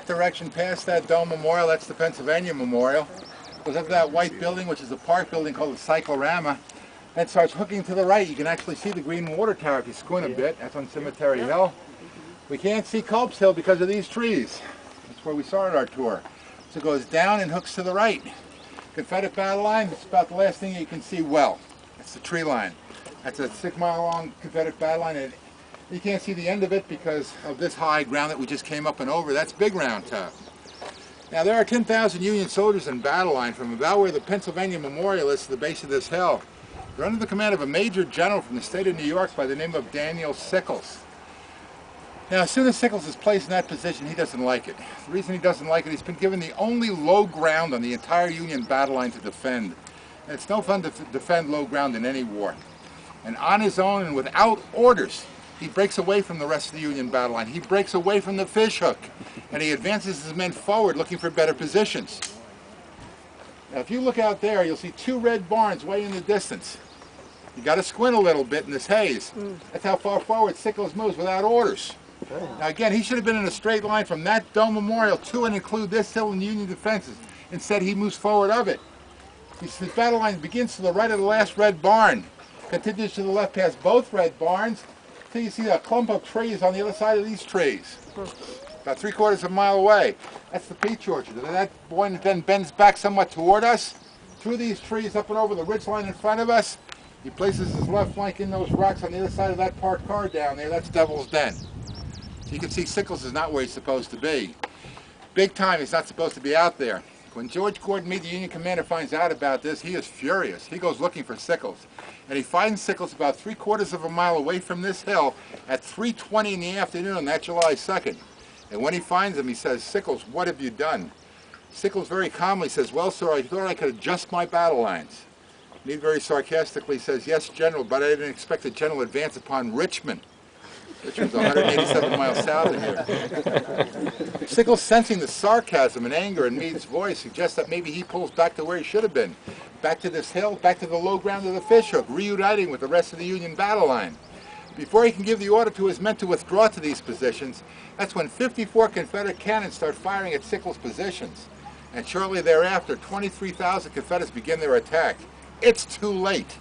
direction past that Dome Memorial. That's the Pennsylvania Memorial. Goes up to that white building, which is a park building called the Cyclorama. Then starts hooking to the right. You can actually see the Green Water Tower if you squint a bit. That's on Cemetery Hill. We can't see Culp's Hill because of these trees. That's where we started our tour. So it goes down and hooks to the right. Confederate battle line, it's about the last thing you can see well. That's the tree line. That's a 6-mile long Confederate battle line. And you can't see the end of it because of this high ground that we just came up and over. That's Big Round Top. Now there are 10,000 Union soldiers in battle line from about where the Pennsylvania Memorial is to the base of this hill. They're under the command of a major general from the state of New York by the name of Daniel Sickles. Now, as soon as Sickles is placed in that position, he doesn't like it. The reason he doesn't like it, he's been given the only low ground on the entire Union battle line to defend. And it's no fun to defend low ground in any war. And on his own and without orders, he breaks away from the rest of the Union battle line. He breaks away from the fishhook, and he advances his men forward looking for better positions. Now, if you look out there, you'll see 2 red barns way in the distance. You got to squint a little bit in this haze. That's how far forward Sickles moves without orders. Now again, he should have been in a straight line from that Dome Memorial to and include this hill in Union defenses. Instead, he moves forward of it. His battle line begins to the right of the last red barn, continues to the left past both red barns, until you see a clump of trees on the other side of these trees, about 3/4 of a mile away. That's the peach orchard. And that point then bends back somewhat toward us, through these trees, up and over the ridge line in front of us. He places his left flank in those rocks on the other side of that parked car down there. That's Devil's Den. So you can see Sickles is not where he's supposed to be. Big time, he's not supposed to be out there. When George Gordon Meade, the Union commander, finds out about this, he is furious. He goes looking for Sickles. And he finds Sickles about 3/4 of a mile away from this hill at 3:20 in the afternoon on that July 2nd. And when he finds him, he says, "Sickles, what have you done?" Sickles very calmly says, "Well, sir, I thought I could adjust my battle lines." Meade very sarcastically says, "Yes, General, but I didn't expect a general advance upon Richmond." Richmond's 187 miles south of here. Sickles, sensing the sarcasm and anger in Meade's voice, suggests that maybe he pulls back to where he should have been. Back to this hill, back to the low ground of the fishhook, reuniting with the rest of the Union battle line. Before he can give the order to his men to withdraw to these positions, that's when 54 Confederate cannon start firing at Sickles' positions. And shortly thereafter, 23,000 Confederates begin their attack. It's too late.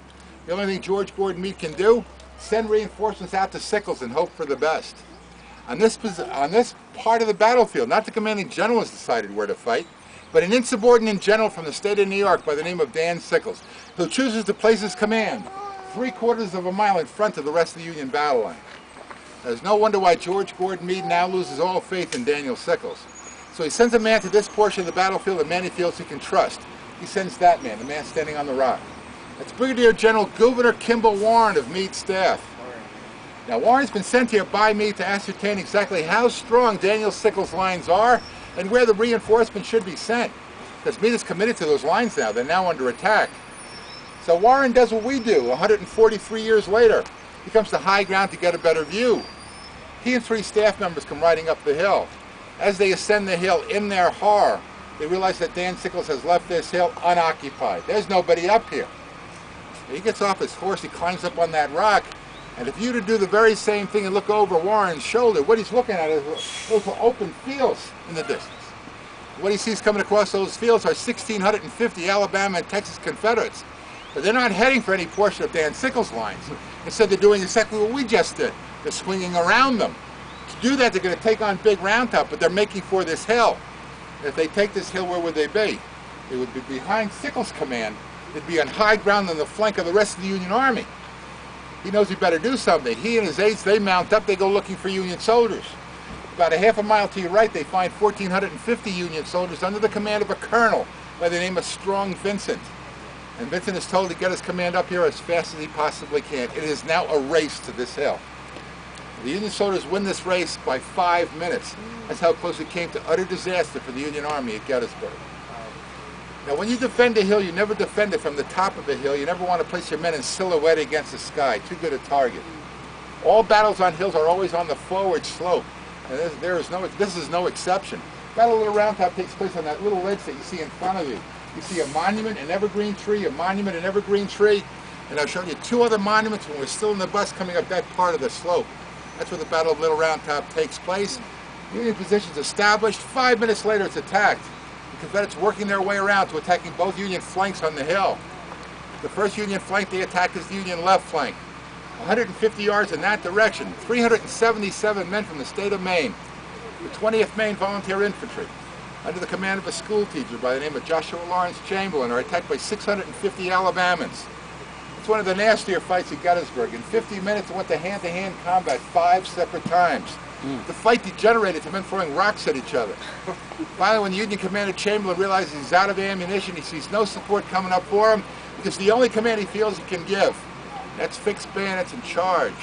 The only thing George Gordon Meade can do, send reinforcements out to Sickles and hope for the best. On this part of the battlefield, not the commanding general has decided where to fight, but an insubordinate general from the state of New York by the name of Dan Sickles, who chooses to place his command 3/4 of a mile in front of the rest of the Union battle line. There's no wonder why George Gordon Meade now loses all faith in Daniel Sickles. So he sends a man to this portion of the battlefield, a man he feels he can trust. He sends that man, the man standing on the rock. That's Brigadier General Gouverneur Kimball Warren of Meade's staff. Now, Warren's been sent here by Meade to ascertain exactly how strong Daniel Sickles' lines are and where the reinforcements should be sent. Because Meade is committed to those lines now. They're now under attack. So Warren does what we do 143 years later. He comes to high ground to get a better view. He and 3 staff members come riding up the hill. As they ascend the hill, in their horror, they realize that Dan Sickles has left this hill unoccupied. There's nobody up here. He gets off his horse, he climbs up on that rock, and if you were to do the very same thing and look over Warren's shoulder, what he's looking at is those open fields in the distance. What he sees coming across those fields are 1,650 Alabama and Texas Confederates. But they're not heading for any portion of Dan Sickles' lines. Instead, they're doing exactly what we just did. They're swinging around them. To do that, they're going to take on Big Round Top, but they're making for this hill. If they take this hill, where would they be? They would be behind Sickles' command. They'd be on high ground on the flank of the rest of the Union Army. He knows he better do something. He and his aides, they mount up, they go looking for Union soldiers. About a half a mile to your right, they find 1,450 Union soldiers under the command of a colonel by the name of Strong Vincent. And Vincent is told to get his command up here as fast as he possibly can. It is now a race to this hill. The Union soldiers win this race by 5 minutes. That's how close it came to utter disaster for the Union Army at Gettysburg. Now, when you defend a hill, you never defend it from the top of the hill. You never want to place your men in silhouette against the sky. Too good a target. All battles on hills are always on the forward slope. And this is no exception. Battle of Little Round Top takes place on that little ledge that you see in front of you. You see a monument, an evergreen tree, a monument, an evergreen tree. And I've shown you 2 other monuments when we're still in the bus coming up that part of the slope. That's where the Battle of Little Round Top takes place. Union positions established. 5 minutes later, it's attacked. The Confederates working their way around to attacking both Union flanks on the hill. The first Union flank they attack is the Union left flank. 150 yards in that direction. 377 men from the state of Maine. The 20th Maine Volunteer Infantry, under the command of a school teacher by the name of Joshua Lawrence Chamberlain, are attacked by 650 Alabamans. It's one of the nastier fights at Gettysburg. In 50 minutes, it went to hand-to-hand combat 5 separate times. The fight degenerated to men throwing rocks at each other. Finally, when the Union commander Chamberlain realizes he's out of ammunition, he sees no support coming up for him, because the only command he feels he can give, that's fixed bayonets and charge.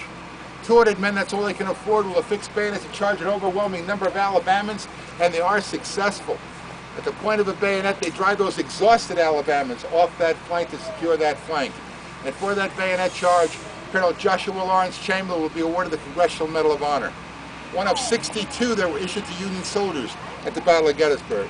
200 men, that's all they can afford, will affix bayonets and charge an overwhelming number of Alabamans, and they are successful. At the point of a bayonet, they drive those exhausted Alabamans off that flank to secure that flank. And for that bayonet charge, Colonel Joshua Lawrence Chamberlain will be awarded the Congressional Medal of Honor. One of 62 that were issued to Union soldiers at the Battle of Gettysburg.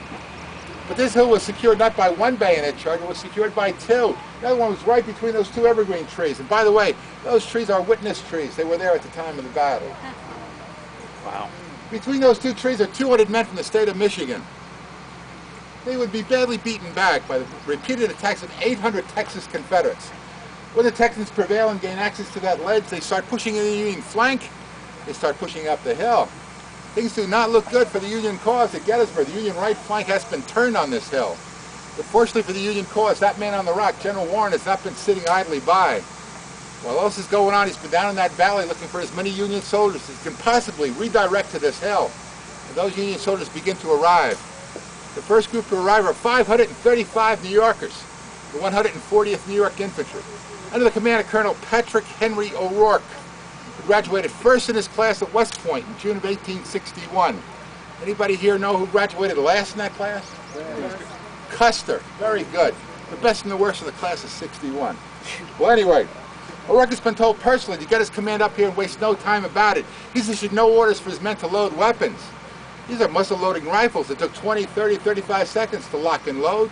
But this hill was secured not by one bayonet charge, it was secured by 2. The other one was right between those 2 evergreen trees. And by the way, those trees are witness trees. They were there at the time of the battle. Wow. Between those 2 trees are 200 men from the state of Michigan. They would be badly beaten back by the repeated attacks of 800 Texas Confederates. When the Texans prevail and gain access to that ledge, they start pushing in the Union flank. They start pushing up the hill. Things do not look good for the Union cause at Gettysburg. The Union right flank has been turned on this hill. But fortunately for the Union cause, that man on the rock, General Warren, has not been sitting idly by. While all this is going on, he's been down in that valley looking for as many Union soldiers as he can possibly redirect to this hill. And those Union soldiers begin to arrive. The first group to arrive are 535 New Yorkers, the 140th New York Infantry, under the command of Colonel Patrick Henry O'Rourke, who graduated first in his class at West Point in June of 1861. Anybody here know who graduated last in that class? Custer. Very good. The best and the worst of the class is 61. Well, anyway, O'Rourke has been told personally to get his command up here and waste no time about it. He's issued no orders for his men to load weapons. These are muzzle-loading rifles that took 20, 30, 35 seconds to lock and load.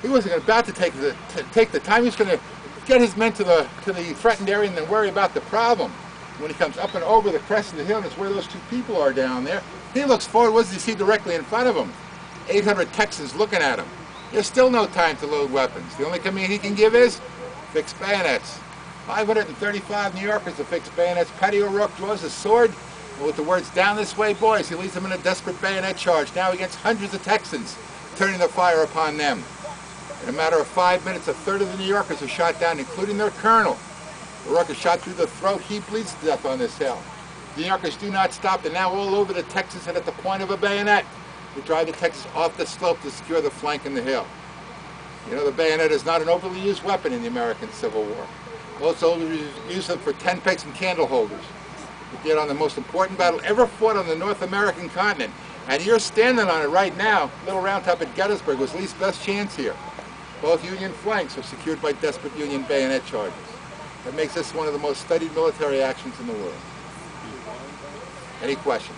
He wasn't about to take the time. He was going to get his men to the threatened area and then worry about the problem. When he comes up and over the crest of the hill, and it's where those 2 people are down there, he looks forward. What does he see directly in front of him? 800 Texans looking at him. There's still no time to load weapons. The only command he can give is fixed bayonets. 535 New Yorkers with fixed bayonets. Patty O'Rourke draws his sword, and with the words, "Down this way, boys," he leads them in a desperate bayonet charge, now against hundreds of Texans, turning their fire upon them. In a matter of 5 minutes, a third of the New Yorkers are shot down, including their colonel. O'Rourke is shot through the throat. He bleeds to death on this hill. The New Yorkers do not stop. They're now all over the Texans, and at the point of a bayonet, they drive the Texans off the slope to secure the flank in the hill. You know, the bayonet is not an overly used weapon in the American Civil War. Most soldiers use them for tent pegs and candle holders. But yet on the most important battle ever fought on the North American continent, and you're standing on it right now, Little Round Top at Gettysburg was Lee's best chance here. Both Union flanks are secured by desperate Union bayonet charges. That makes this one of the most studied military actions in the world. Any questions?